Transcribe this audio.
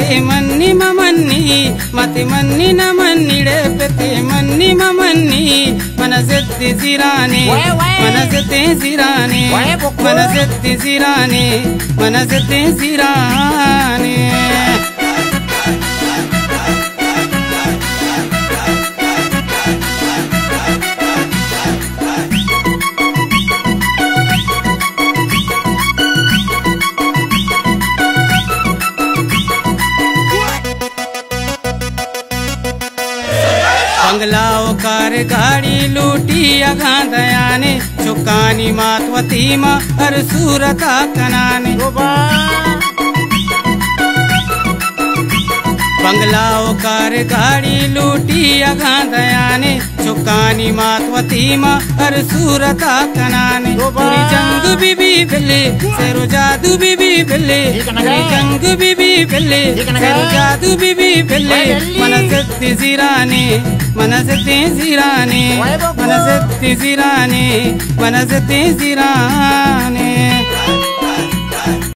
పెతే మన్ని మమన్ని మతి మన్ని నమన్నిడే పెతే మన్ని మమన్ని మనసెత్తి సిరానే మనసెత్తి సిరానే మనసెత్తి సిరానే మనసెత్తి సిరానే बंगलाओ कार गाड़ी लूटी अगांधयाने चुकानी मातवती मा हर सूरता कनाने बंगलाओ कार गाड़ी लूटी अगांधयाने चुकानी मातवती मा हर सूरता कनाने पूरी जंग बीबी बिल्ले सेरो जादू बीबी बिल्ले पूरी जंग बीबी बिल्ले सेरो जादू बीबी बिल्ले मनसत्ती सिराने मनसत्ती सिराने मनसत्ती सिराने मनसत्ती सिराने